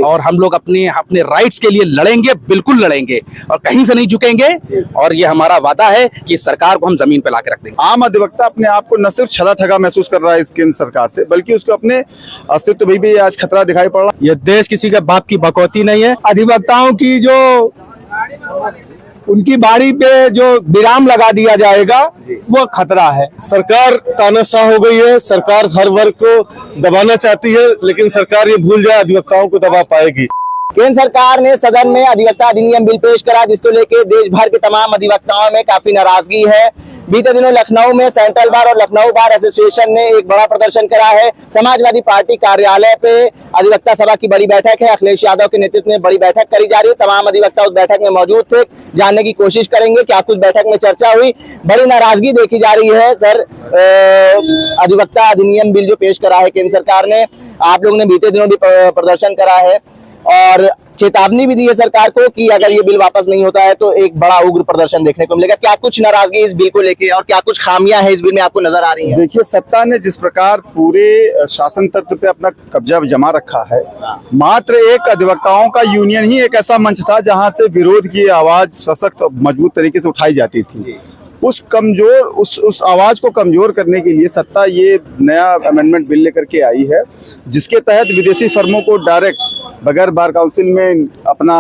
और हम लोग अपने अपने राइट्स के लिए लड़ेंगे, बिल्कुल लड़ेंगे और कहीं से नहीं झुकेंगे। और ये हमारा वादा है कि सरकार को हम जमीन पे लाके रख देंगे। आम अधिवक्ता अपने आप को न सिर्फ छला ठगा महसूस कर रहा है इस केंद्र सरकार से, बल्कि उसको अपने अस्तित्व भी आज खतरा दिखाई पड़ रहा है। ये देश किसी के बाप की बकौती नहीं है। अधिवक्ताओं की जो उनकी बाड़ी पे जो विराम लगा दिया जाएगा वो खतरा है। सरकार तानाशाह हो गई है। सरकार हर वर्ग को दबाना चाहती है, लेकिन सरकार ये भूल जाए अधिवक्ताओं को दबा पाएगी। केंद्र सरकार ने सदन में अधिवक्ता अधिनियम बिल पेश करा, जिसको लेकर देश भर के तमाम अधिवक्ताओं में काफी नाराजगी है। बीते दिनों लखनऊ में सेंट्रल बार और लखनऊ बार एसोसिएशन ने एक बड़ा प्रदर्शन करा है। समाजवादी पार्टी कार्यालय पे अधिवक्ता सभा की बड़ी बैठक है। अखिलेश यादव के नेतृत्व में बड़ी बैठक करी जा रही है। तमाम अधिवक्ता उस बैठक में मौजूद थे। जानने की कोशिश करेंगे क्या कुछ बैठक में चर्चा हुई। बड़ी नाराजगी देखी जा रही है सर। अधिवक्ता अधिनियम बिल जो पेश करा है केंद्र सरकार ने, आप लोगों ने बीते दिनों भी प्रदर्शन करा है और चेतावनी भी दी है सरकार को कि अगर ये बिल वापस नहीं होता है तो एक बड़ा उग्र प्रदर्शन देखने को मिलेगा। क्या कुछ नाराजगी इस बिल को लेके और क्या कुछ खामियां हैं इस बिल में आपको नजर आ रही हैं? देखिए, सत्ता ने जिस प्रकार पूरे शासन तंत्र पे अपना कब्जा जमा रखा है, मात्र एक अधिवक्ताओं का यूनियन ही एक ऐसा मंच था जहां से विरोध की आवाज सशक्त और मजबूत तरीके से उठाई जाती थी। उस आवाज को कमजोर करने के लिए सत्ता ये नया अमेंडमेंट बिल लेकर के आई है, जिसके तहत विदेशी फर्मों को डायरेक्ट बगैर बार काउंसिल में अपना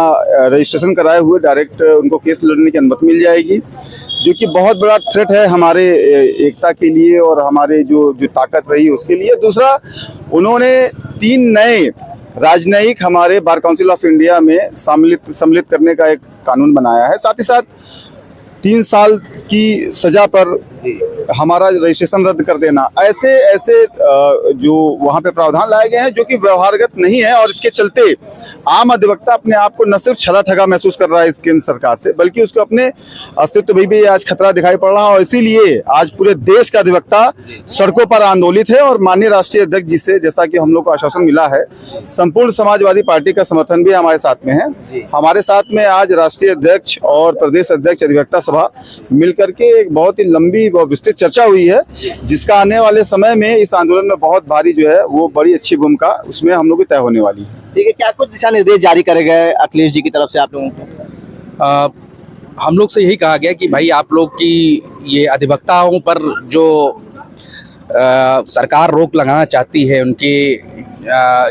रजिस्ट्रेशन कराए हुए डायरेक्ट उनको केस लड़ने की अनुमति मिल जाएगी, जो कि बहुत बड़ा थ्रेट है हमारे एकता के लिए और हमारे जो ताकत रही उसके लिए। दूसरा, उन्होंने 3 नए राजनयिक हमारे बार काउंसिल ऑफ इंडिया में सम्मिलित करने का एक कानून बनाया है। साथ ही साथ 3 साल की सजा पर हमारा रजिस्ट्रेशन रद्द कर देना, ऐसे जो वहाँ पे प्रावधान लाए गए हैं जो कि व्यवहारगत नहीं है। और इसके चलते आम अधिवक्ता अपने आप को न सिर्फ छला ठगा महसूस कर रहा है इस केंद्र सरकार से, बल्कि उसको अपने अस्तित्व भी आज खतरा दिखाई पड़ रहा है। और इसीलिए आज पूरे देश का अधिवक्ता सड़कों पर आंदोलित है। और माननीय राष्ट्रीय अध्यक्ष जी से, जैसा कि हम लोग को आश्वासन मिला है, संपूर्ण समाजवादी पार्टी का समर्थन भी हमारे साथ में है। हमारे साथ में आज राष्ट्रीय अध्यक्ष और प्रदेश अध्यक्ष अधिवक्ता सभा मिलकर के एक बहुत ही लंबी व विस्तृत चर्चा हुई है, जिसका आने वाले समय में इस आंदोलन में बहुत भारी जो है वो बड़ी अच्छी भूमिका उसमें हम लोग की तय होने वाली है। ठीक है, क्या कुछ दिशा निर्देश जारी करे गए अखिलेश जी की तरफ से आप लोगों को? हम लोग से यही कहा गया कि भाई आप लोग की ये अधिवक्ताओं पर जो सरकार रोक लगाना चाहती है,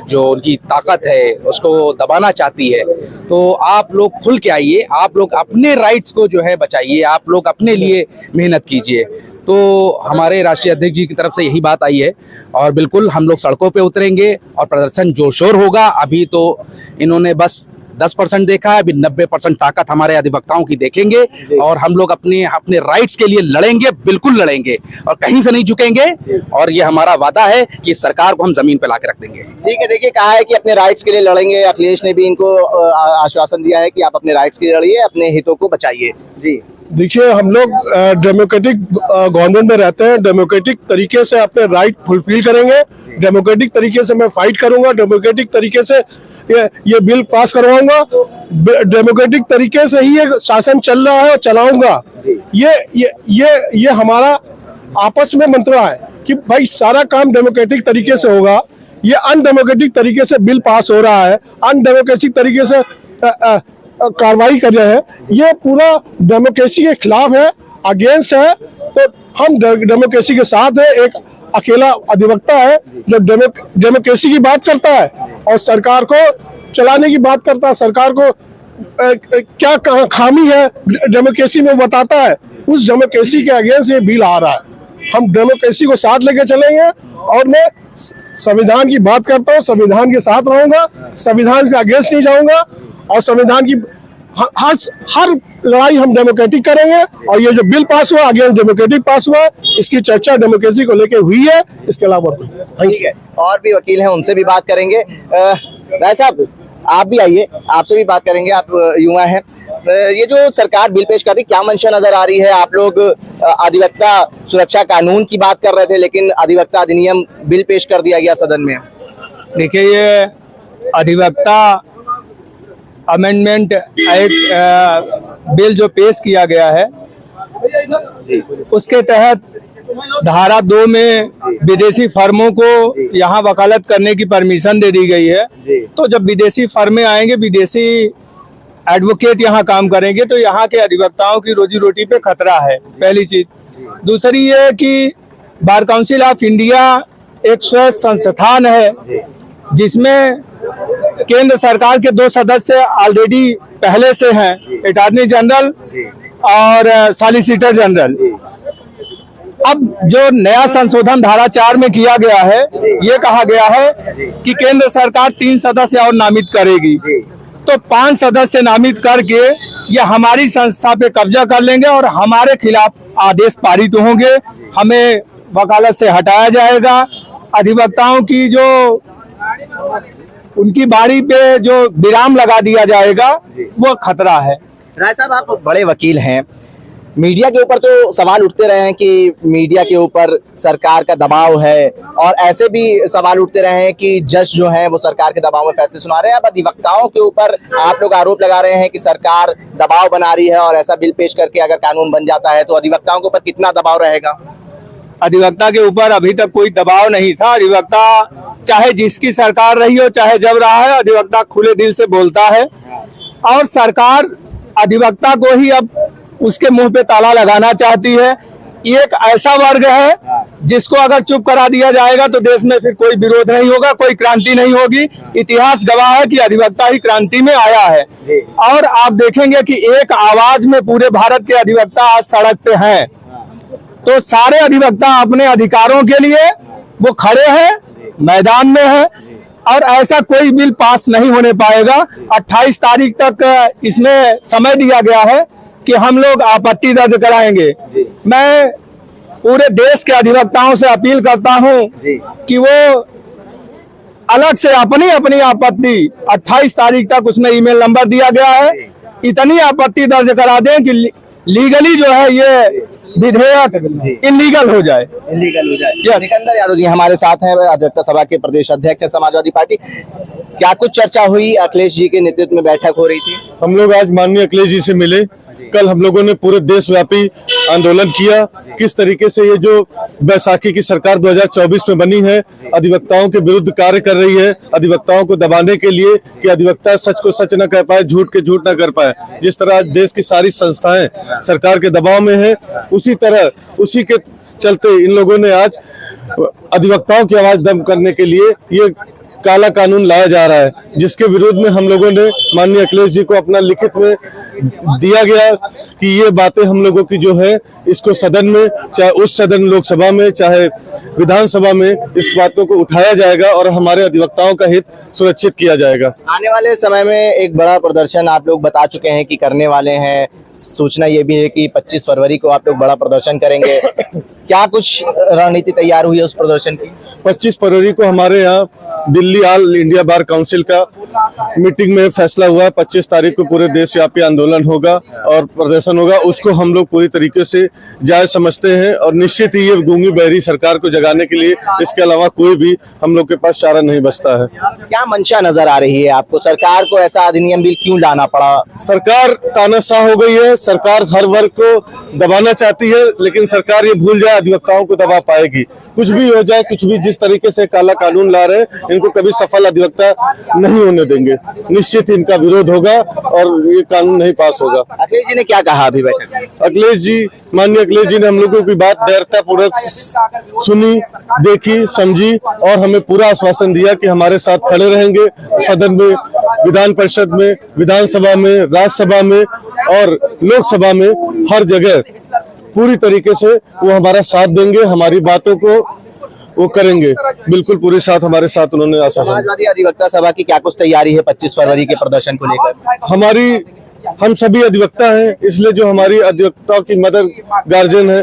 जो उनकी ताकत है उसको दबाना चाहती है, तो आप लोग खुल के आइए, आप लोग अपने राइट्स को जो है बचाइए, आप लोग अपने लिए मेहनत कीजिए। तो हमारे राष्ट्रीय अध्यक्ष जी की तरफ से यही बात आई है और बिल्कुल हम लोग सड़कों पे उतरेंगे और प्रदर्शन जोर शोर होगा। अभी तो इन्होंने बस 10% देखा है, अभी 90% ताकत हमारे अधिवक्ताओं की देखेंगे और हम लोग अपने अपने राइट्स के लिए लड़ेंगे, बिल्कुल लड़ेंगे और कहीं से नहीं झुकेंगे। और ये हमारा वादा है कि सरकार को हम जमीन पे लाके रख देंगे। ठीक है, देखिए कहा है कि अपने राइट्स के लिए लड़ेंगे। अखिलेश ने भी इनको आश्वासन दिया है कि आप अपने राइट्स के लिए लड़िए, अपने हितों को बचाइए। जी देखिए, हम लोग डेमोक्रेटिक गवर्नमेंट में रहते हैं। डेमोक्रेटिक तरीके से अपने राइट फुलफिल करेंगे। डेमोक्रेटिक तरीके से मैं फाइट करूंगा। डेमोक्रेटिक तरीके से ये बिल पास करवाऊंगा। डेमोक्रेटिक तरीके से ही ये शासन चल रहा है और चलाऊंगा। ये हमारा आपस में मंत्र है कि भाई सारा काम डेमोक्रेटिक तरीके से होगा। ये अनडेमोक्रेटिक तरीके से बिल पास हो रहा है, अनडेमोक्रेटिक तरीके से कार्रवाई कर रहे हैं। ये पूरा डेमोक्रेसी के खिलाफ है, अगेंस्ट है। तो हम डेमोक्रेसी के साथ है। एक अकेला अधिवक्ता है जो डेमोक्रेसी की बात करता है और सरकार को चलाने की बात करता है। सरकार को क्या खामी है डेमोक्रेसी में बताता है। उस डेमोक्रेसी के अगेंस्ट ये बिल आ रहा है। हम डेमोक्रेसी को साथ लेके चलेंगे और मैं संविधान की बात करता हूँ, संविधान के साथ रहूंगा, संविधान के अगेंस्ट नहीं जाऊंगा और संविधान की हर लड़ाई हम डेमोक्रेटिक करेंगे। और ये जो बिल पास हुआ अगेंस्ट डेमोक्रेटिक पास हुआ, इसकी चर्चा डेमोक्रेसी को लेकर हुई है। इसके अलावा ठीक है, और भी वकील हैं, उनसे भी बात करेंगे। राय साहब आप भी आइए, आपसे भी बात करेंगे, आप युवा हैं। ये जो सरकार बिल पेश कर रही, क्या मंशा नजर आ रही है? आप लोग अधिवक्ता सुरक्षा कानून की बात कर रहे थे, लेकिन अधिवक्ता अधिनियम बिल पेश कर दिया गया सदन में। देखिए, ये अधिवक्ता अमेंडमेंट एक्ट बिल जो पेश किया गया है, उसके तहत धारा 2 में विदेशी फर्मों को यहाँ वकालत करने की परमिशन दे दी गई है। तो जब विदेशी फर्में आएंगे, विदेशी एडवोकेट यहाँ काम करेंगे, तो यहाँ के अधिवक्ताओं की रोजी रोटी पे खतरा है, पहली चीज। दूसरी ये कि बार काउंसिल ऑफ इंडिया एक स्वायत्त संस्थान है जिसमें केंद्र सरकार के 2 सदस्य ऑलरेडी पहले से हैं, अटॉर्नी जनरल और सॉलिसिटर जनरल। अब जो नया संशोधन धारा 4 में किया गया है, ये कहा गया है कि केंद्र सरकार 3 सदस्य और नामित करेगी, तो 5 सदस्य नामित करके ये हमारी संस्था पे कब्जा कर लेंगे और हमारे खिलाफ आदेश पारित होंगे, हमें वकालत से हटाया जाएगा, अधिवक्ताओं की जो उनकी बारी पे जो विराम लगा दिया जाएगा, वो खतरा है। राय साहब, आप बड़े वकील हैं, मीडिया के ऊपर तो सवाल उठते रहे हैं कि मीडिया के ऊपर सरकार का दबाव है, और ऐसे भी सवाल उठते रहे हैं कि जज जो हैं वो सरकार के दबाव में फैसले सुना रहे हैं। अब अधिवक्ताओं के ऊपर आप लोग आरोप लगा रहे हैं कि सरकार दबाव बना रही है, और ऐसा बिल पेश करके अगर कानून बन जाता है तो अधिवक्ताओं के ऊपर कितना दबाव रहेगा? अधिवक्ता के ऊपर अभी तक कोई दबाव नहीं था। अधिवक्ता चाहे जिसकी सरकार रही हो, चाहे जब रहा है, अधिवक्ता खुले दिल से बोलता है, और सरकार अधिवक्ता को ही अब उसके मुंह पे ताला लगाना चाहती है। ये एक ऐसा वर्ग है जिसको अगर चुप करा दिया जाएगा तो देश में फिर कोई विरोध नहीं होगा, कोई क्रांति नहीं होगी। इतिहास गवाह है कि अधिवक्ता ही क्रांति में आया है, और आप देखेंगे कि एक आवाज में पूरे भारत के अधिवक्ता आज सड़क पे हैं। तो सारे अधिवक्ता अपने अधिकारों के लिए वो खड़े हैं, मैदान में है, और ऐसा कोई बिल पास नहीं होने पाएगा। 28 तारीख तक इसमें समय दिया गया है कि हम लोग आपत्ति दर्ज कराएंगे। मैं पूरे देश के अधिवक्ताओं से अपील करता हूं कि वो अलग से अपनी अपनी आपत्ति 28 तारीख तक, उसमें ईमेल नंबर दिया गया है, इतनी आपत्ति दर्ज करा दें कि लीगली जो है ये विधेयक इलीगल हो जाए। सिकंदर यादव जी हमारे साथ हैं, अधिवक्ता सभा के प्रदेश अध्यक्ष है समाजवादी पार्टी। क्या कुछ चर्चा हुई? अखिलेश जी के नेतृत्व में बैठक हो रही थी। हम लोग आज माननीय अखिलेश जी से मिले। कल हम लोगों ने पूरे देशव्यापी आंदोलन किया। किस तरीके से ये जो बैसाखी की सरकार 2024 में बनी है, अधिवक्ताओं के विरुद्ध कार्य कर रही है, अधिवक्ताओं को दबाने के लिए कि अधिवक्ता सच को सच न कह पाए, झूठ के झूठ न कर पाए। जिस तरह देश की सारी संस्थाएं सरकार के दबाव में है, उसी के चलते इन लोगों ने आज अधिवक्ताओं की आवाज दम करने के लिए ये काला कानून लाया जा रहा है, जिसके विरोध में हम लोगों ने माननीय अखिलेश जी को अपना लिखित में दिया गया कि ये बातें हम लोगों की जो है, इसको सदन में, चाहे उस सदन लोकसभा में, चाहे विधानसभा में, इस बातों को उठाया जाएगा और हमारे अधिवक्ताओं का हित सुरक्षित किया जाएगा। आने वाले समय में एक बड़ा प्रदर्शन आप लोग बता चुके हैं कि करने वाले हैं। सूचना ये भी है कि 25 फरवरी को आप लोग बड़ा प्रदर्शन करेंगे। क्या कुछ रणनीति तैयार हुई है उस प्रदर्शन की? 25 फरवरी को हमारे यहाँ Delhi all India bar council का मीटिंग में फैसला हुआ है। 25 तारीख को पूरे देशव्यापी आंदोलन होगा और प्रदर्शन होगा। उसको हम लोग पूरी तरीके से जायज समझते हैं, और निश्चित ही ये गूंगी बहरी सरकार को जगाने के लिए इसके अलावा कोई भी हम लोग के पास चारा नहीं बचता है। क्या मंशा नजर आ रही है आपको? सरकार को ऐसा अधिनियम बिल क्यों लाना पड़ा? सरकार तानाशाह हो गई है। सरकार हर वर्ग को दबाना चाहती है, लेकिन सरकार ये भूल जाए अधिवक्ताओं को दबा पाएगी। कुछ भी हो जाए, कुछ भी जिस तरीके से काला कानून ला रहे हैं, इनको कभी सफल अधिवक्ता नहीं होने देंगे। निश्चित इनका विरोध होगा और ये कानून नहीं पास होगा। अखिलेश जी ने क्या कहा अभी बैठक में? अखिलेश जी, माननीय अखिलेश जी ने हम लोगों की बात दृढ़ता पूर्वक सुनी, देखी, समझी, और हमें पूरा आश्वासन दिया कि हमारे साथ खड़े रहेंगे सदन में, विधान परिषद में, विधानसभा में, राज्यसभा में और लोकसभा में, हर जगह पूरी तरीके से वो हमारा साथ देंगे, हमारी बातों को वो करेंगे। बिल्कुल पूरे साथ हमारे साथ उन्होंने आश्वासन। समाजवादी अधिवक्ता सभा की क्या कुछ तैयारी है 25 फरवरी के प्रदर्शन को लेकर? हम सभी अधिवक्ता हैं, इसलिए जो हमारी अधिवक्ताओं की मदर गार्जियन है,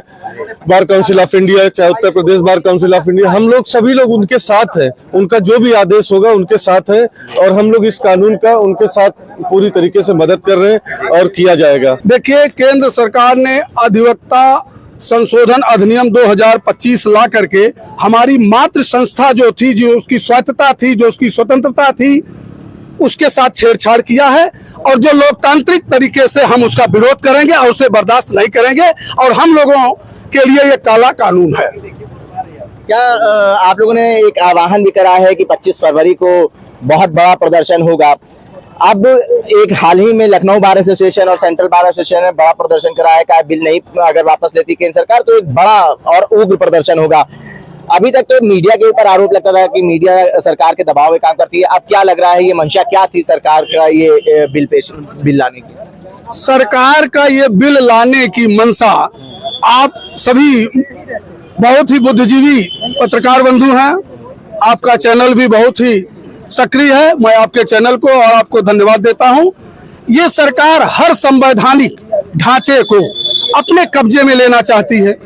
बार काउंसिल ऑफ इंडिया, चाहे Uttar Pradesh bar council of India, हम लोग सभी लोग उनके साथ हैं। उनका जो भी आदेश होगा उनके साथ है, और हम लोग इस कानून का उनके साथ पूरी तरीके से मदद कर रहे हैं और किया जाएगा। देखिए, केंद्र सरकार ने अधिवक्ता संशोधन अधिनियम 2025 ला करके हमारी मातृ संस्था जो थी, जो उसकी स्वायत्तता थी, जो उसकी स्वतंत्रता थी, उसके साथ छेड़छाड़ किया है। और जो लोकतांत्रिक तरीके से हम उसका विरोध करेंगे और उसे बर्दाश्त नहीं करेंगे। और हम लोगों के लिए ये काला कानून है। क्या आप लोगों ने एक आह्वान भी करा है कि 25 फरवरी को बहुत बड़ा प्रदर्शन होगा। अब एक हाल ही में लखनऊ बार एसोसिएशन और सेंट्रल बार एसोसिएशन ने बड़ा प्रदर्शन कराया है कि बिल नहीं अगर वापस लेती केंद्र सरकार तो एक बड़ा और उग्र प्रदर्शन होगा। अभी तक तो मीडिया के ऊपर आरोप लगता था कि मीडिया सरकार के दबाव में काम करती है। अब क्या लग रहा है, ये मंशा क्या थी सरकार का ये बिल लाने की? सरकार का ये बिल लाने की मंशा, आप सभी बहुत ही बुद्धिजीवी पत्रकार बंधु हैं, आपका चैनल भी बहुत ही सक्रिय है, मैं आपके चैनल को और आपको धन्यवाद देता हूं। ये सरकार हर संवैधानिक ढांचे को अपने कब्जे में लेना चाहती है,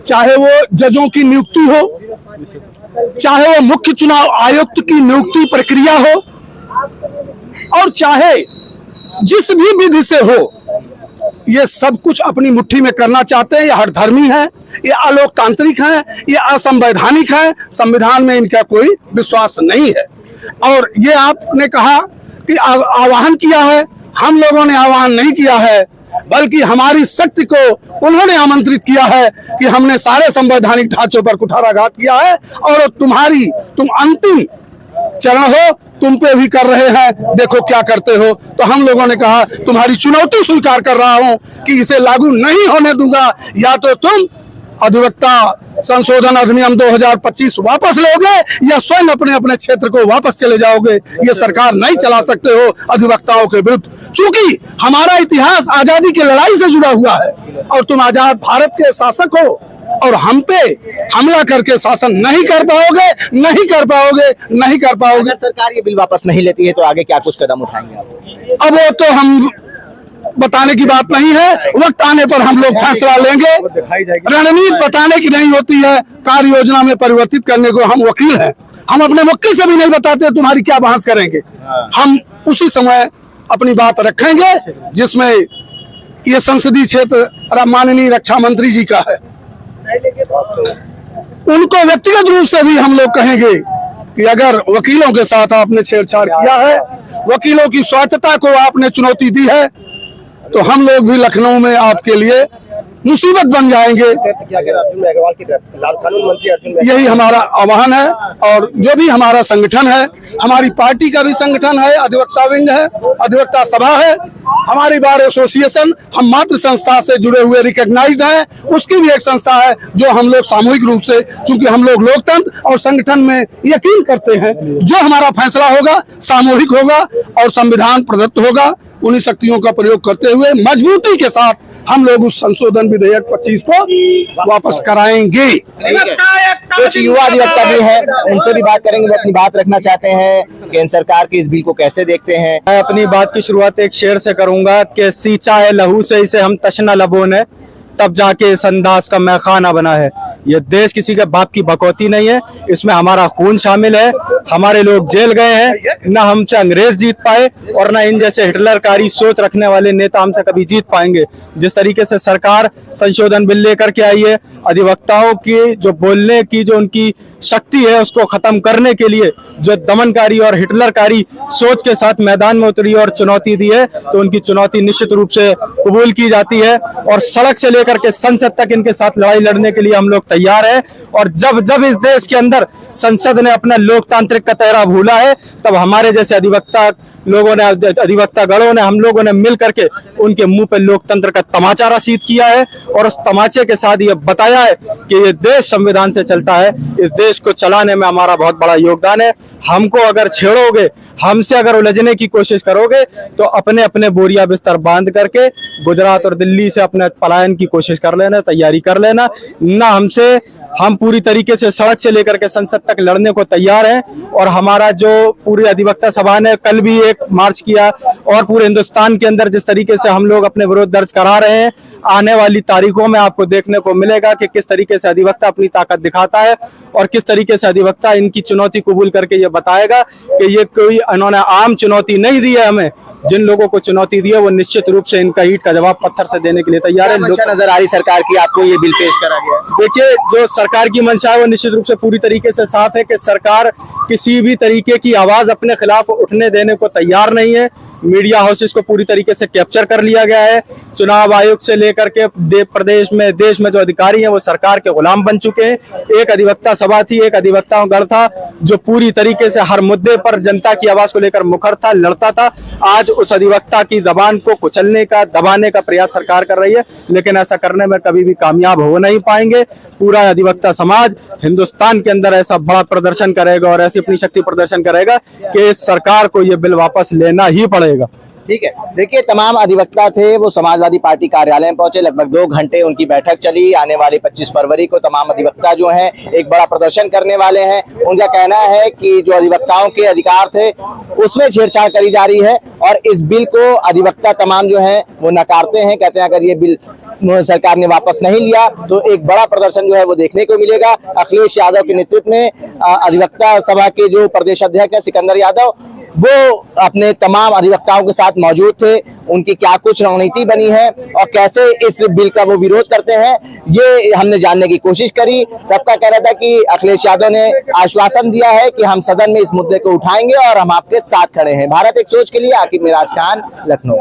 चाहे वो जजों की नियुक्ति हो, चाहे वो मुख्य चुनाव आयुक्त की नियुक्ति प्रक्रिया हो, और चाहे जिस भी विधि से हो, ये सब कुछ अपनी मुट्ठी में करना चाहते हैं। ये हठधर्मी है, ये अलोकतांत्रिक है, ये असंवैधानिक है, संविधान में इनका कोई विश्वास नहीं है। और ये आपने कहा कि आह्वान किया है, हम लोगों ने आह्वान नहीं किया है, बल्कि हमारी शक्ति को उन्होंने आमंत्रित किया है कि हमने सारे संवैधानिक ढांचों पर कुठाराघात किया है और तुम अंतिम चरण हो, तुम पे भी कर रहे हैं, देखो क्या करते हो। तो हम लोगों ने कहा तुम्हारी चुनौती स्वीकार कर रहा हूं कि इसे लागू नहीं होने दूंगा, या तो तुम अधिवक्ता संशोधन अधिनियम 2025 वापस लोगे या स्वयं अपने अपने क्षेत्र को वापस चले जाओगे। ये सरकार नहीं चला सकते हो अधिवक्ताओं के विरुद्ध, क्योंकि हमारा इतिहास आजादी की लड़ाई से जुड़ा हुआ है और तुम आजाद भारत के शासक हो और हम पे हमला करके शासन नहीं कर पाओगे। अगर सरकार ये बिल वापस नहीं लेती है तो आगे क्या कुछ कदम उठाएंगे आप? अब वो तो हम बताने की बात नहीं है, वक्त आने पर हम लोग फैसला लेंगे। रणनीति बताने की नहीं होती है, कार्य योजना में परिवर्तित करने को हम वकील हैं। हम अपने वकील से भी नहीं बताते तुम्हारी क्या बहस करेंगे। हम उसी समय अपनी बात रखेंगे जिसमें ये संसदीय क्षेत्र माननीय रक्षा मंत्री जी का है। उनको व्यक्तिगत रूप से भी हम लोग कहेंगे कि अगर वकीलों के साथ आपने छेड़छाड़ किया है, वकीलों की स्वायत्तता को आपने चुनौती दी है, तो हम लोग भी लखनऊ में आपके लिए मुसीबत बन जाएंगे। यही हमारा आह्वान है। और जो भी हमारा संगठन है, हमारी पार्टी का भी संगठन है, अधिवक्ता विंग है, अधिवक्ता सभा है, हमारी बार एसोसिएशन, हम मात्र संस्था से जुड़े हुए रिकॉग्नाइज्ड है, उसकी भी एक संस्था है जो हम लोग सामूहिक रूप से, चूंकि हम लोग लोकतंत्र और संगठन में यकीन करते हैं, जो हमारा फैसला होगा सामूहिक होगा और संविधान प्रदत्त होगा। उन्हीं शक्तियों का प्रयोग करते हुए मजबूती के साथ हम लोग उस संशोधन विधेयक 25 को वापस कराएंगे। कुछ युवा अधिवक्ता भी हैं, उनसे भी बात करेंगे, वो अपनी बात रखना चाहते हैं। केंद्र सरकार के इस बिल को कैसे देखते हैं? मैं अपनी बात की शुरुआत एक शेर से करूंगा कि सींचा है लहू से इसे हम तशना लबों ने, तब जाके इस अंदाज का मैखाना बना है। ये देश किसी के बाप की बकौती नहीं है, इसमें हमारा खून शामिल है। हमारे लोग जेल गए हैं, न हमसे अंग्रेज जीत पाए और न इन जैसे हिटलरकारी सोच रखने वाले नेता हमसे कभी जीत पाएंगे। जिस तरीके से सरकार संशोधन बिल लेकर के आई है, अधिवक्ताओं की जो बोलने की जो उनकी शक्ति है उसको खत्म करने के लिए जो दमनकारी और हिटलरकारी सोच के साथ मैदान में उतरी और चुनौती दी है, तो उनकी चुनौती निश्चित रूप से कबूल की जाती है और सड़क से लेकर के संसद तक इनके साथ लड़ाई लड़ने के लिए हम लोग तैयार हैं। और जब जब इस देश के अंदर संसद ने अपना लोकतांत्रिक का तहरा भूला है, तब हमारे जैसे अधिवक्ता लोगों ने, अधिवक्ता गणों ने, हम लोगों ने मिल करके उनके मुंह पे लोकतंत्र का तमाचा रसीद किया है और उस तमाचे के साथ ये बताया है कि ये देश संविधान से चलता है। इस देश को चलाने में हमारा बहुत बड़ा योगदान है। हमको अगर छेड़ोगे, हमसे अगर उलझने की कोशिश करोगे, तो अपने अपने बोरिया बिस्तर बांध करके गुजरात और दिल्ली से अपने पलायन की कोशिश कर लेना, तैयारी कर लेना। ना हमसे, हम पूरी तरीके से सड़क से लेकर के संसद तक लड़ने को तैयार हैं। और हमारा जो पूरी अधिवक्ता सभा ने कल भी एक मार्च किया और पूरे हिंदुस्तान के अंदर जिस तरीके से हम लोग अपने विरोध दर्ज करा रहे हैं, आने वाली तारीखों में आपको देखने को मिलेगा कि किस तरीके से अधिवक्ता अपनी ताकत दिखाता है और किस तरीके से अधिवक्ता इनकी चुनौती कबूल करके ये बताएगा कि ये कोई इन्होंने आम चुनौती नहीं दी है हमें। जिन लोगों को चुनौती दी है वो निश्चित रूप से इनका ईंट का जवाब पत्थर से देने के लिए तैयार है। नजर आ रही सरकार की, आपको ये बिल पेश करा गया? देखिए, जो सरकार की मंशा है वो निश्चित रूप से पूरी तरीके से साफ है कि सरकार किसी भी तरीके की आवाज अपने खिलाफ उठने देने को तैयार नहीं है। मीडिया हाउसेस को पूरी तरीके से कैप्चर कर लिया गया है। चुनाव आयोग से लेकर के प्रदेश में देश में जो अधिकारी हैं वो सरकार के गुलाम बन चुके हैं। एक अधिवक्ता सभा थी, एक अधिवक्ता गण था जो पूरी तरीके से हर मुद्दे पर जनता की आवाज को लेकर मुखर था, लड़ता था। आज उस अधिवक्ता की जबान को कुचलने का, दबाने का प्रयास सरकार कर रही है, लेकिन ऐसा करने में कभी भी कामयाब हो नहीं पाएंगे। पूरा अधिवक्ता समाज हिंदुस्तान के अंदर ऐसा बड़ा प्रदर्शन करेगा और ऐसी अपनी शक्ति प्रदर्शन करेगा कि इस सरकार को ये बिल वापस लेना ही पड़ेगा। ठीक है, देखिए तमाम अधिवक्ता थे वो समाजवादी पार्टी कार्यालय में पहुंचे, लगभग 2 घंटे उनकी बैठक चली। आने वाली 25 फरवरी को तमाम अधिवक्ता जो हैं एक बड़ा प्रदर्शन करने वाले हैं। उनका कहना है कि जो अधिवक्ताओं के अधिकार थे उसमें छेड़छाड़ करी जा रही है और इस बिल को अधिवक्ता तमाम जो है वो नकारते हैं। कहते हैं अगर ये बिल सरकार ने वापस नहीं लिया तो एक बड़ा प्रदर्शन जो है वो देखने को मिलेगा। अखिलेश यादव के नेतृत्व में अधिवक्ता सभा के जो प्रदेश अध्यक्ष है सिकंदर यादव, वो अपने तमाम अधिवक्ताओं के साथ मौजूद थे। उनकी क्या कुछ रणनीति बनी है और कैसे इस बिल का वो विरोध करते हैं, ये हमने जानने की कोशिश करी। सबका कहना था कि अखिलेश यादव ने आश्वासन दिया है कि हम सदन में इस मुद्दे को उठाएंगे और हम आपके साथ खड़े हैं। भारत एक सोच के लिए आकिब मिराज खान, लखनऊ।